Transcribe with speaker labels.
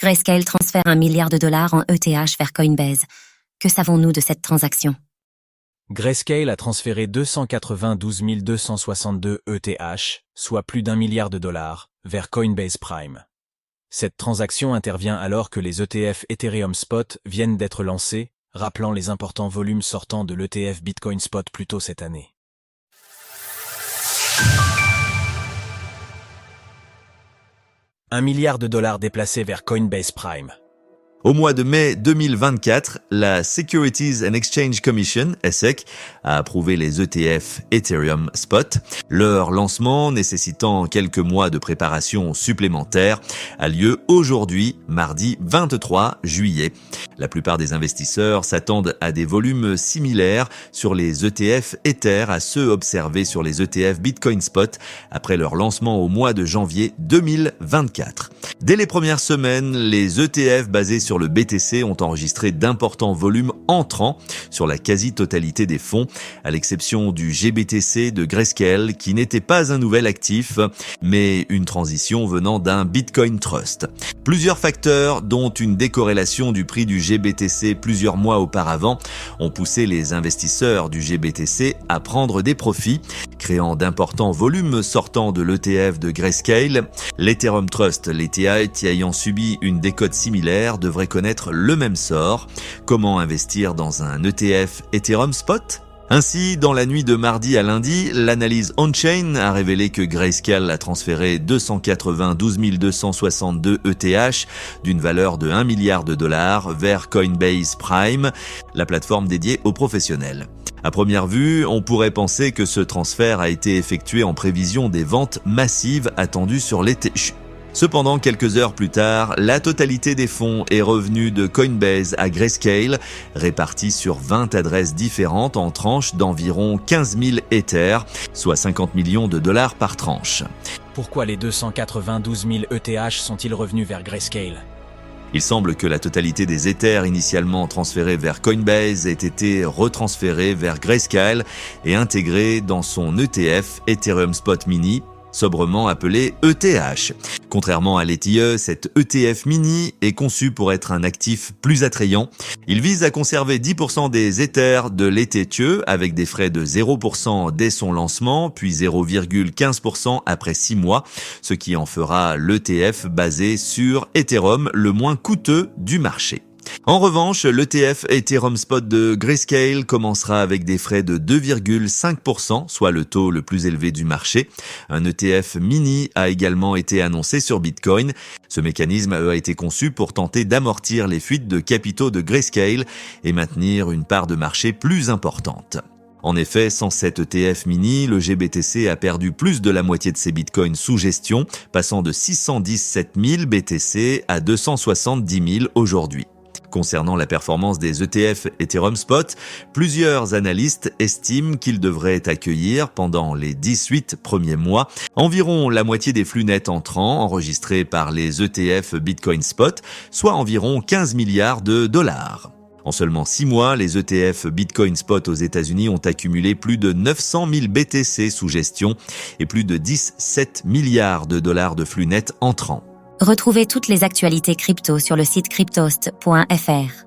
Speaker 1: Grayscale transfère $1 milliard en ETH vers Coinbase. Que savons-nous de cette transaction?
Speaker 2: Grayscale a transféré 292 262 ETH, soit plus d'$1 milliard, vers Coinbase Prime. Cette transaction intervient alors que les ETF Ethereum Spot viennent d'être lancés, rappelant les importants volumes sortant de l'ETF Bitcoin Spot plus tôt cette année. $1 milliard déplacés vers Coinbase Prime.
Speaker 3: Au mois de mai 2024, la Securities and Exchange Commission, SEC, a approuvé les ETF Ethereum Spot. Leur lancement, nécessitant quelques mois de préparation supplémentaire, a lieu aujourd'hui, mardi 23 juillet. La plupart des investisseurs s'attendent à des volumes similaires sur les ETF Ether à ceux observés sur les ETF Bitcoin Spot après leur lancement au mois de janvier 2024. Dès les premières semaines, les ETF basés sur le BTC ont enregistré d'importants volumes entrants sur la quasi-totalité des fonds, à l'exception du GBTC de Grayscale, qui n'était pas un nouvel actif, mais une transition venant d'un Bitcoin Trust. Plusieurs facteurs, dont une décorrélation du prix du GBTC plusieurs mois auparavant, ont poussé les investisseurs du GBTC à prendre des profits, créant d'importants volumes sortant de l'ETF de Grayscale. L'Ethereum Trust, l'ETH, ayant subi une décote similaire, devrait connaître le même sort. Comment investir dans un ETF Ethereum Spot ? Ainsi, dans la nuit de mardi à lundi, l'analyse on-chain a révélé que Grayscale a transféré 292 262 ETH d'une valeur de $1 milliard vers Coinbase Prime, la plateforme dédiée aux professionnels. À première vue, on pourrait penser que ce transfert a été effectué en prévision des ventes massives attendues sur l'été. Cependant, quelques heures plus tard, la totalité des fonds est revenue de Coinbase à Grayscale, répartis sur 20 adresses différentes en tranches d'environ 15 000 Ethers, soit $50 millions par tranche.
Speaker 2: Pourquoi les 292 000 ETH sont-ils revenus vers Grayscale ?
Speaker 3: Il semble que la totalité des Ethers initialement transférés vers Coinbase ait été retransférée vers Grayscale et intégrée dans son ETF Ethereum Spot Mini, sobrement appelé ETH. Contrairement à l'ETH, cet ETF mini est conçu pour être un actif plus attrayant. Il vise à conserver 10% des Ethers de l'ETH avec des frais de 0% dès son lancement, puis 0,15% après 6 mois, ce qui en fera l'ETF basé sur Ethereum le moins coûteux du marché. En revanche, l'ETF Ethereum Spot de Grayscale commencera avec des frais de 2,5%, soit le taux le plus élevé du marché. Un ETF mini a également été annoncé sur Bitcoin. Ce mécanisme a été conçu pour tenter d'amortir les fuites de capitaux de Grayscale et maintenir une part de marché plus importante. En effet, sans cet ETF mini, le GBTC a perdu plus de la moitié de ses bitcoins sous gestion, passant de 617 000 BTC à 270 000 aujourd'hui. Concernant la performance des ETF Ethereum Spot, plusieurs analystes estiment qu'ils devraient accueillir pendant les 18 premiers mois environ la moitié des flux nets entrants enregistrés par les ETF Bitcoin Spot, soit environ $15 milliards. En seulement 6 mois, les ETF Bitcoin Spot aux États-Unis ont accumulé plus de 900 000 BTC sous gestion et plus de 17 milliards de flux nets entrants.
Speaker 1: Retrouvez toutes les actualités crypto sur le site cryptost.fr.